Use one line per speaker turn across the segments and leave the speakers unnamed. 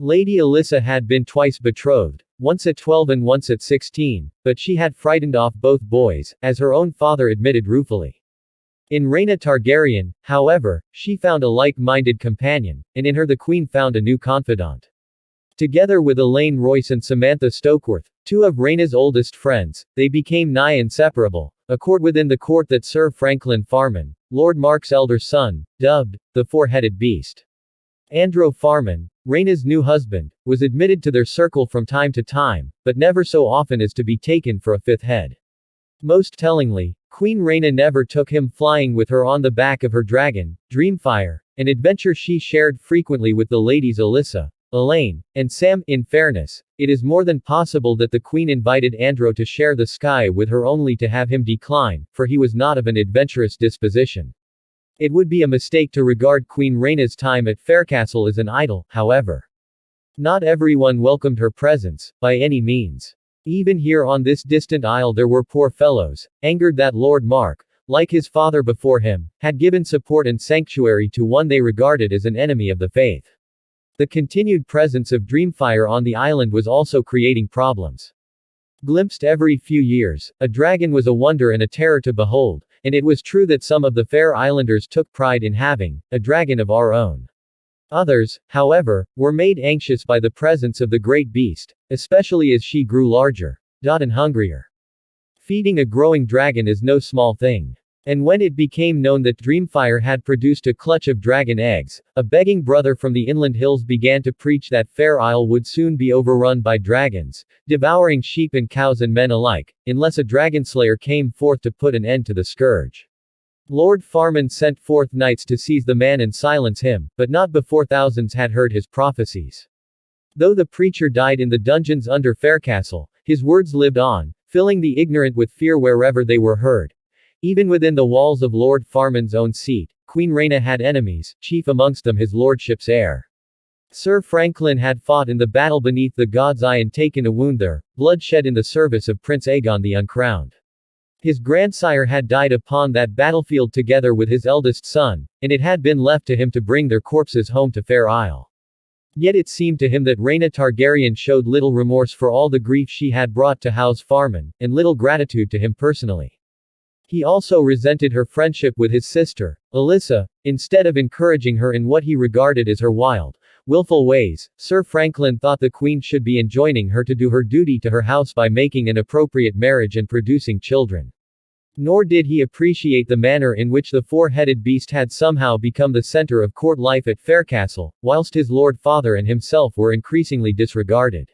Lady Alyssa had been twice betrothed, once at 12 and once at 16, but she had frightened off both boys, as her own father admitted ruefully. In Rhaena Targaryen, however, she found a like-minded companion, and in her the queen found a new confidant. Together with Elaine Royce and Samantha Stokeworth, two of Rhaena's oldest friends, they became nigh inseparable, a court within the court that Sir Franklin Farman, Lord Mark's elder son, dubbed the Four-Headed Beast. Andro Farman, Rhaena's new husband, was admitted to their circle from time to time, but never so often as to be taken for a fifth head. Most tellingly, Queen Rhaena never took him flying with her on the back of her dragon, Dreamfire, an adventure she shared frequently with the ladies Alyssa, Elaine, and Sam. In fairness, it is more than possible that the queen invited Andro to share the sky with her only to have him decline, for he was not of an adventurous disposition. It would be a mistake to regard Queen Rhaena's time at Faircastle as an idle, however. Not everyone welcomed her presence, by any means. Even here on this distant isle there were poor fellows, angered that Lord Mark, like his father before him, had given support and sanctuary to one they regarded as an enemy of the faith. The continued presence of Dreamfire on the island was also creating problems. Glimpsed every few years, a dragon was a wonder and a terror to behold, and it was true that some of the fair islanders took pride in having a dragon of our own. Others, however, were made anxious by the presence of the great beast, especially as she grew larger and hungrier. Feeding a growing dragon is no small thing. And when it became known that Dreamfire had produced a clutch of dragon eggs, a begging brother from the inland hills began to preach that Fair Isle would soon be overrun by dragons, devouring sheep and cows and men alike, unless a dragonslayer came forth to put an end to the scourge. Lord Farman sent forth knights to seize the man and silence him, but not before thousands had heard his prophecies. Though the preacher died in the dungeons under Faircastle, his words lived on, filling the ignorant with fear wherever they were heard. Even within the walls of Lord Farman's own seat, Queen Rhaena had enemies, chief amongst them his lordship's heir. Sir Franklin had fought in the battle beneath the God's Eye and taken a wound there, blood shed in the service of Prince Aegon the Uncrowned. His grandsire had died upon that battlefield together with his eldest son, and it had been left to him to bring their corpses home to Fair Isle. Yet it seemed to him that Rhaena Targaryen showed little remorse for all the grief she had brought to House Farman, and little gratitude to him personally. He also resented her friendship with his sister, Alyssa. Instead of encouraging her in what he regarded as her wild, willful ways, Sir Franklin thought the queen should be enjoining her to do her duty to her house by making an appropriate marriage and producing children. Nor did he appreciate the manner in which the four-headed beast had somehow become the center of court life at Faircastle, whilst his lord father and himself were increasingly disregarded.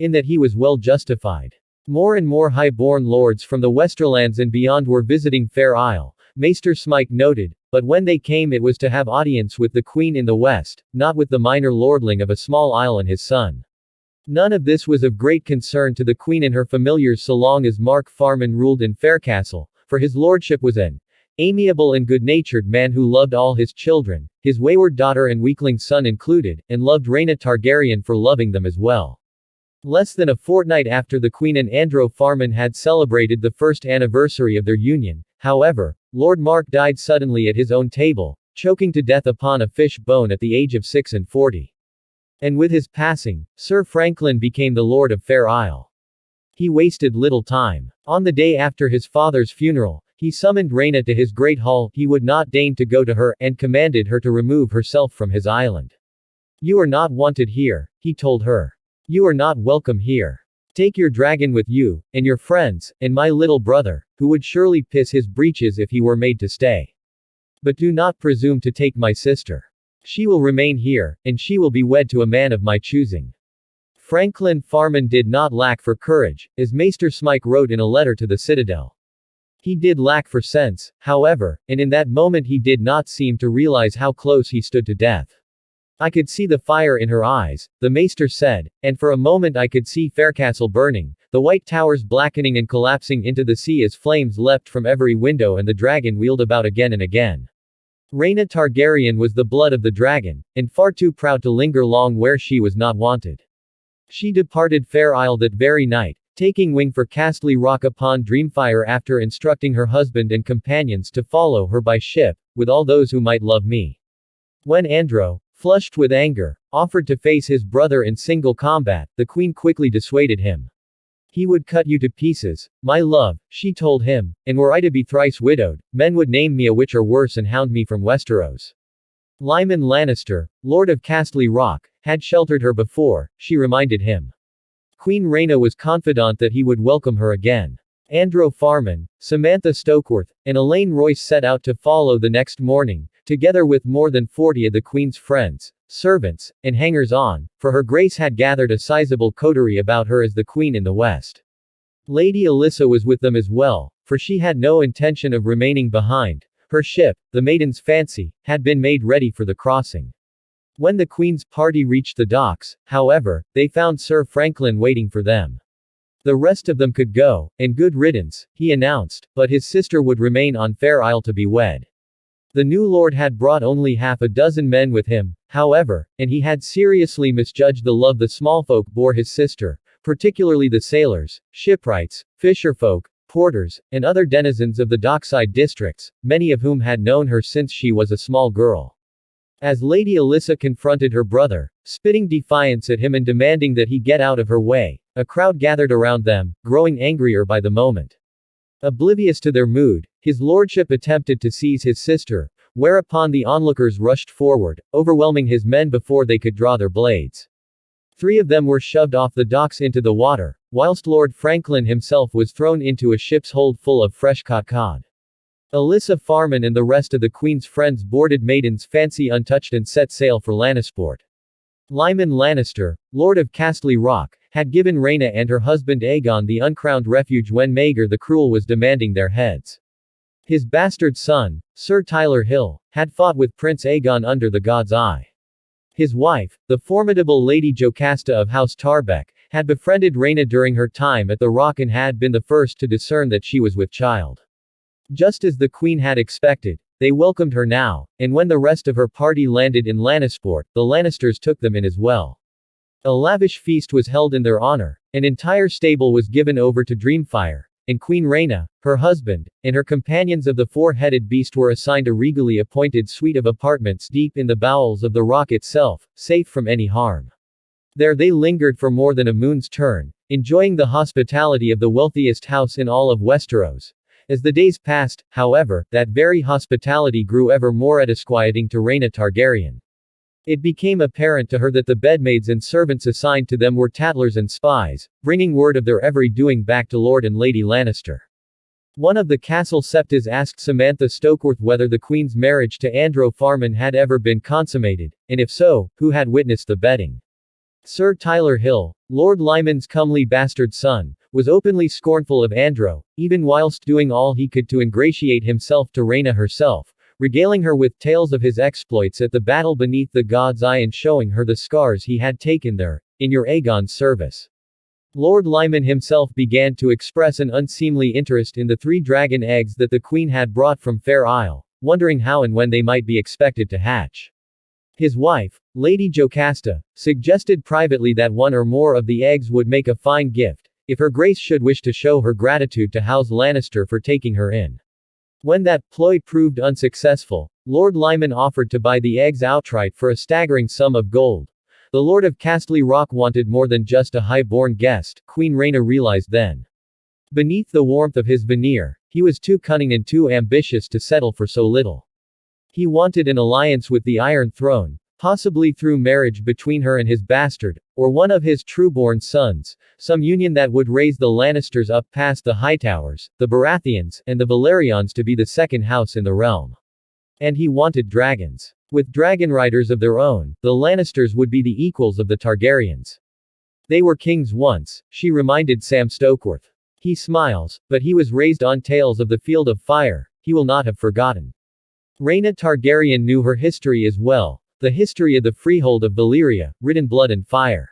In that he was well justified. More and more high-born lords from the Westerlands and beyond were visiting Fair Isle, Maester Smike noted, but when they came it was to have audience with the queen in the west, not with the minor lordling of a small isle and his son. None of this was of great concern to the queen and her familiars so long as Mark Farman ruled in Faircastle, for his lordship was an amiable and good-natured man who loved all his children, his wayward daughter and weakling son included, and loved Rhaena Targaryen for loving them as well. Less than a fortnight after the Queen and Andro Farman had celebrated the first anniversary of their union, however, Lord Mark died suddenly at his own table, choking to death upon a fish bone at the age of 46. And with his passing, Sir Franklin became the Lord of Fair Isle. He wasted little time. On the day after his father's funeral, he summoned Rhaena to his great hall. He would not deign to go to her, and commanded her to remove herself from his island. "You are not wanted here," he told her. "You are not welcome here. Take your dragon with you, and your friends, and my little brother, who would surely piss his breeches if he were made to stay. But do not presume to take my sister. She will remain here, and she will be wed to a man of my choosing." Franklin Farman did not lack for courage, as Maester Smike wrote in a letter to the Citadel. He did lack for sense, however, and in that moment he did not seem to realize how close he stood to death. "I could see the fire in her eyes," the maester said, "and for a moment I could see Faircastle burning, the white towers blackening and collapsing into the sea as flames leapt from every window and the dragon wheeled about again and again. Rhaena Targaryen was the blood of the dragon, and far too proud to linger long where she was not wanted. She departed Fair Isle that very night, taking wing for Castle Rock upon Dreamfire after instructing her husband and companions to follow her by ship, with all those who might love me. When Andro Flushed with anger, offered to face his brother in single combat, the queen quickly dissuaded him. He would cut you to pieces, my love, she told him, and were I to be thrice widowed, men would name me a witch or worse and hound me from Westeros. Lyman Lannister, Lord of Castle Rock, had sheltered her before, she reminded him. Queen Rhaena was confident that he would welcome her again. Andrew Farman, Samantha Stokeworth, and Elaine Royce set out to follow the next morning, together with more than 40 of the Queen's friends, servants, and hangers-on, for her grace had gathered a sizable coterie about her as the Queen in the West. Lady Alyssa was with them as well, for she had no intention of remaining behind. Her ship, the Maiden's Fancy, had been made ready for the crossing. When the Queen's party reached the docks, however, they found Sir Franklin waiting for them. The rest of them could go, and good riddance, he announced, but his sister would remain on Fair Isle to be wed. The new lord had brought only half a dozen men with him, however, and he had seriously misjudged the love the smallfolk bore his sister, particularly the sailors, shipwrights, fisherfolk, porters, and other denizens of the dockside districts, many of whom had known her since she was a small girl. As Lady Alyssa confronted her brother, spitting defiance at him and demanding that he get out of her way, a crowd gathered around them, growing angrier by the moment. Oblivious to their mood, his lordship attempted to seize his sister, whereupon the onlookers rushed forward, overwhelming his men before they could draw their blades. 3 of them were shoved off the docks into the water, whilst Lord Franklin himself was thrown into a ship's hold full of fresh-caught cod. Alyssa Farman and the rest of the Queen's friends boarded Maiden's Fancy untouched and set sail for Lannisport. Lyman Lannister, Lord of Castle Rock, had given Rhaena and her husband Aegon the uncrowned refuge when Maegor the Cruel was demanding their heads. His bastard son, Sir Tyler Hill, had fought with Prince Aegon under the God's Eye. His wife, the formidable Lady Jocasta of House Tarbeck, had befriended Rhaena during her time at the Rock and had been the first to discern that she was with child. Just as the Queen had expected, they welcomed her now, and when the rest of her party landed in Lannisport, the Lannisters took them in as well. A lavish feast was held in their honor, an entire stable was given over to Dreamfire, and Queen Rhaena, her husband, and her companions of the four-headed beast were assigned a regally appointed suite of apartments deep in the bowels of the rock itself, safe from any harm. There they lingered for more than a moon's turn, enjoying the hospitality of the wealthiest house in all of Westeros. As the days passed, however, that very hospitality grew ever more disquieting to Rhaena Targaryen. It became apparent to her that the bedmaids and servants assigned to them were tattlers and spies, bringing word of their every doing back to Lord and Lady Lannister. One of the castle septas asked Samantha Stokeworth whether the Queen's marriage to Andrew Farman had ever been consummated, and if so, who had witnessed the bedding. Sir Tyler Hill, Lord Lyman's comely bastard son, was openly scornful of Andrew, even whilst doing all he could to ingratiate himself to Rhaena herself, regaling her with tales of his exploits at the battle beneath the God's Eye and showing her the scars he had taken there, in your Aegon's service. Lord Lyman himself began to express an unseemly interest in the 3 dragon eggs that the Queen had brought from Fair Isle, wondering how and when they might be expected to hatch. His wife, Lady Jocasta, suggested privately that 1 or more of the eggs would make a fine gift, if her grace should wish to show her gratitude to House Lannister for taking her in. When that ploy proved unsuccessful, Lord Lyman offered to buy the eggs outright for a staggering sum of gold. The Lord of Castle Rock wanted more than just a high-born guest, Queen Rhaena realized then. Beneath the warmth of his veneer, he was too cunning and too ambitious to settle for so little. He wanted an alliance with the Iron Throne, possibly through marriage between her and his bastard, or one of his trueborn sons, some union that would raise the Lannisters up past the Hightowers, the Baratheons, and the Valerians to be the second house in the realm. And he wanted dragons. With dragon riders of their own, the Lannisters would be the equals of the Targaryens. They were kings once, she reminded Sam Stokeworth. He smiles, but he was raised on tales of the Field of Fire, he will not have forgotten. Rhaena Targaryen knew her history as well, the history of the freehold of Valyria, ridden blood and fire.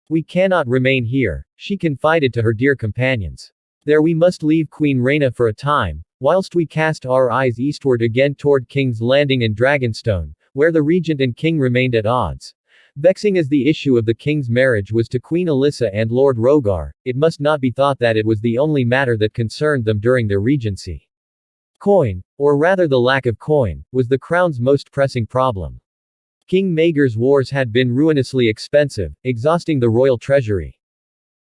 We cannot remain here, she confided to her dear companions. There we must leave Queen Rhaena for a time, whilst we cast our eyes eastward again toward King's Landing and Dragonstone, where the regent and king remained at odds. Vexing as the issue of the king's marriage was to Queen Alyssa and Lord Rogar, it must not be thought that it was the only matter that concerned them during their regency. Coin, or rather the lack of coin, was the crown's most pressing problem. King Maegor's wars had been ruinously expensive, exhausting the royal treasury.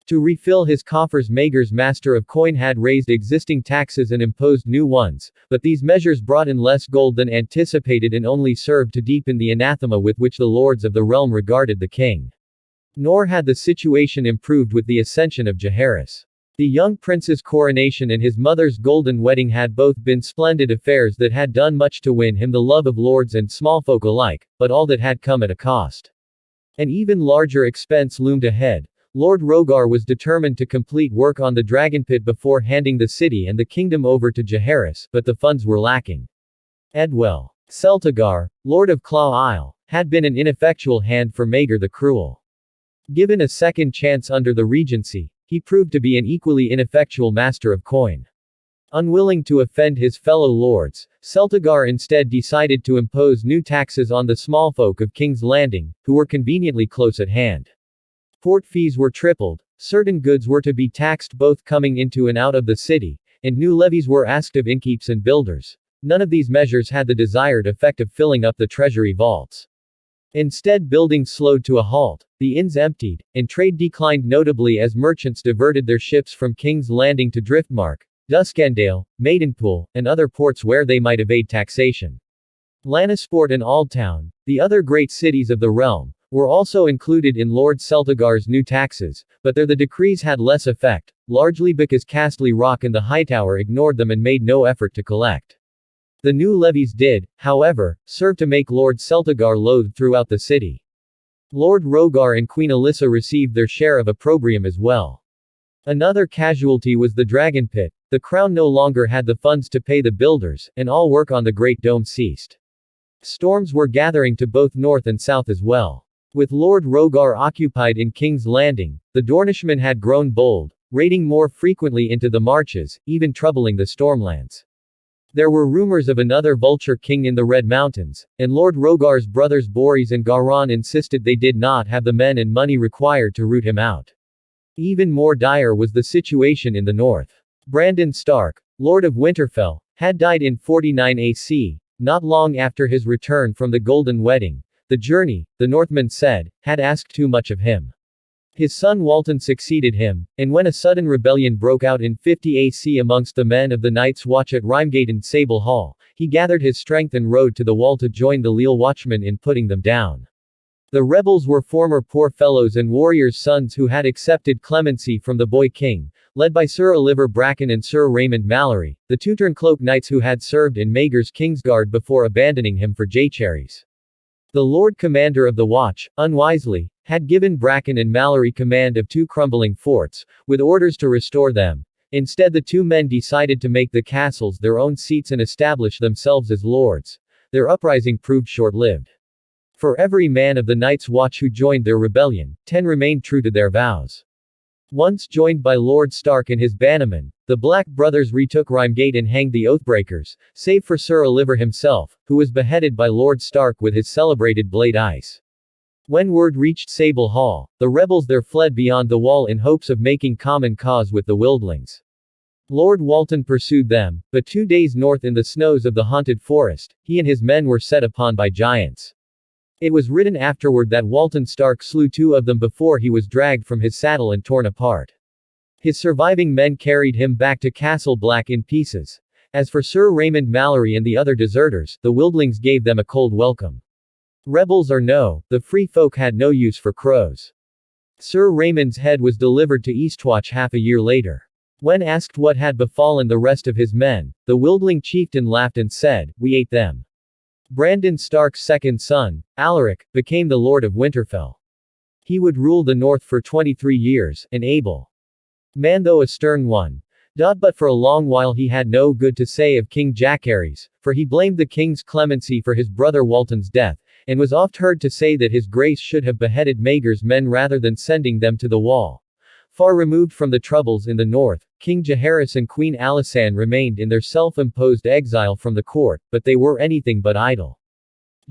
To refill his coffers, Maegor's master of coin had raised existing taxes and imposed new ones, but these measures brought in less gold than anticipated and only served to deepen the anathema with which the lords of the realm regarded the king. Nor had the situation improved with the ascension of Jaehaerys. The young prince's coronation and his mother's golden wedding had both been splendid affairs that had done much to win him the love of lords and smallfolk alike, but all that had come at a cost. An even larger expense loomed ahead. Lord Rhaegar was determined to complete work on the dragon pit before handing the city and the kingdom over to Jaehaerys, but the funds were lacking. Edwell Celtigar, Lord of Claw Isle, had been an ineffectual hand for Maegor the Cruel. Given a second chance under the regency, he proved to be an equally ineffectual master of coin. Unwilling to offend his fellow lords, Celtigar instead decided to impose new taxes on the smallfolk of King's Landing, who were conveniently close at hand. Port fees were tripled, certain goods were to be taxed both coming into and out of the city, and new levies were asked of innkeeps and builders. None of these measures had the desired effect of filling up the treasury vaults. Instead, building slowed to a halt, the inns emptied, and trade declined notably as merchants diverted their ships from King's Landing to Driftmark, Duskendale, Maidenpool, and other ports where they might evade taxation. Lannisport and Aldtown, the other great cities of the realm, were also included in Lord Celtigar's new taxes, but there the decrees had less effect, largely because Castle Rock and the Hightower ignored them and made no effort to collect. The new levies did, however, serve to make Lord Celtigar loathed throughout the city. Lord Rhaegar and Queen Alyssa received their share of opprobrium as well. Another casualty was the dragon pit. The crown no longer had the funds to pay the builders, and all work on the Great Dome ceased. Storms were gathering to both north and south as well. With Lord Rhaegar occupied in King's Landing, the Dornishmen had grown bold, raiding more frequently into the marches, even troubling the Stormlands. There were rumors of another Vulture King in the Red Mountains, and Lord Rhaegar's brothers Borys and Garron insisted they did not have the men and money required to root him out. Even more dire was the situation in the north. Brandon Stark, Lord of Winterfell, had died in 49 AC, not long after his return from the Golden Wedding. The journey, the Northmen said, had asked too much of him. His son Walton succeeded him, and when a sudden rebellion broke out in 50 AC amongst the men of the Night's Watch at Rhymegate and Sable Hall, he gathered his strength and rode to the wall to join the Leal Watchmen in putting them down. The rebels were former poor fellows and warriors' sons who had accepted clemency from the Boy King, led by Sir Oliver Bracken and Sir Raymond Mallory, the two Turncloak Knights who had served in Maegor's Kingsguard before abandoning him for Jaehaerys. The Lord Commander of the Watch, unwisely, had given Bracken and Mallory command of two crumbling forts, with orders to restore them. Instead, the two men decided to make the castles their own seats and establish themselves as lords. Their uprising proved short-lived. For every man of the Night's Watch who joined their rebellion, 10 remained true to their vows. Once joined by Lord Stark and his bannermen, the Black brothers retook Rhymegate and hanged the Oathbreakers, save for Sir Oliver himself, who was beheaded by Lord Stark with his celebrated blade ice. When word reached Sable Hall, the rebels there fled beyond the wall in hopes of making common cause with the Wildlings. Lord Walton pursued them, but 2 days north in the snows of the haunted forest, he and his men were set upon by giants. It was written afterward that Walton Stark slew 2 of them before he was dragged from his saddle and torn apart. His surviving men carried him back to Castle Black in pieces. As for Sir Raymond Mallory and the other deserters, the Wildlings gave them a cold welcome. Rebels or no, the free folk had no use for crows. Sir Raymond's head was delivered to Eastwatch half a year later. When asked what had befallen the rest of his men, the Wildling chieftain laughed and said, "We ate them." Brandon Stark's second son, Alaric, became the Lord of Winterfell. He would rule the north for 23 years, an able man though a stern one. But for a long while he had no good to say of King Jaehaerys, for he blamed the king's clemency for his brother Walton's death, and was oft heard to say that his grace should have beheaded Maegor's men rather than sending them to the wall. Far removed from the troubles in the north, King Jaehaerys and Queen Alysanne remained in their self-imposed exile from the court, but they were anything but idle.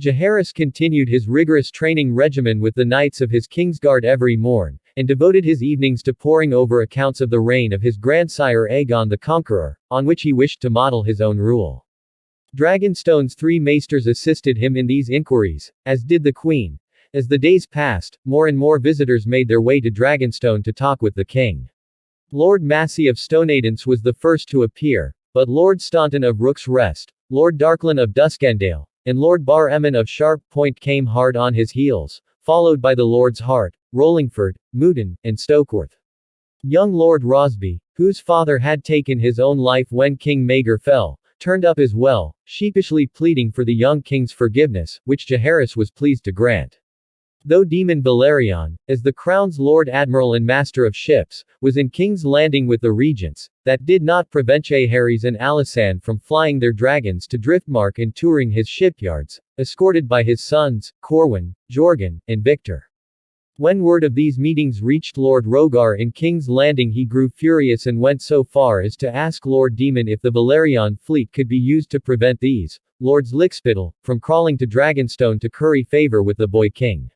Jaehaerys continued his rigorous training regimen with the knights of his Kingsguard every morn, and devoted his evenings to poring over accounts of the reign of his grandsire Aegon the Conqueror, on which he wished to model his own rule. Dragonstone's 3 maesters assisted him in these inquiries, as did the queen. As the days passed, more and more visitors made their way to Dragonstone to talk with the king. Lord Massey of Stoneadence was the first to appear, but Lord Staunton of Rook's Rest, Lord Darklan of Duskendale, and Lord Bar Emmon of Sharp Point came hard on his heels, followed by the Lords Hart, Rollingford, Mouton, and Stokeworth. Young Lord Rosby, whose father had taken his own life when King Maegor fell, turned up as well, sheepishly pleading for the young king's forgiveness, which Jaehaerys was pleased to grant. Though Daemon Balerion, as the crown's Lord Admiral and Master of Ships, was in King's Landing with the regents, that did not prevent Jaehaerys and Alysanne from flying their dragons to Driftmark and touring his shipyards, escorted by his sons, Corwin, Jorgen, and Victor. When word of these meetings reached Lord Rogar in King's Landing, he grew furious and went so far as to ask Lord Daemon if the Balerion fleet could be used to prevent these, Lords Lickspittle, from crawling to Dragonstone to curry favor with the boy king.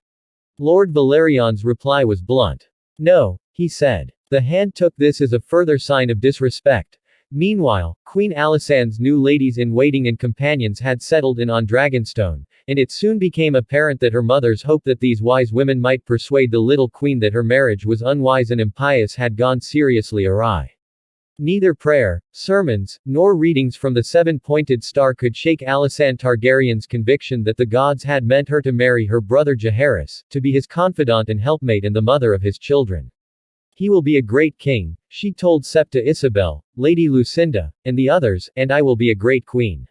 Lord Valerion's reply was blunt. No, he said. The Hand took this as a further sign of disrespect. Meanwhile, Queen Alysanne's new ladies-in-waiting and companions had settled in on Dragonstone, and it soon became apparent that her mothers hoped that these wise women might persuade the little queen that her marriage was unwise and impious had gone seriously awry. Neither prayer, sermons, nor readings from the 7-pointed star could shake Alysanne Targaryen's conviction that the gods had meant her to marry her brother Jaehaerys, to be his confidant and helpmate and the mother of his children. He will be a great king, she told Septa Isabel, Lady Lucinda, and the others, and I will be a great queen.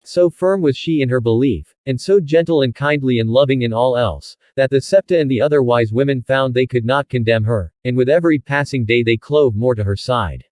So firm was she in her belief, and so gentle and kindly and loving in all else, that the Septa and the other wise women found they could not condemn her, and with every passing day they clove more to her side.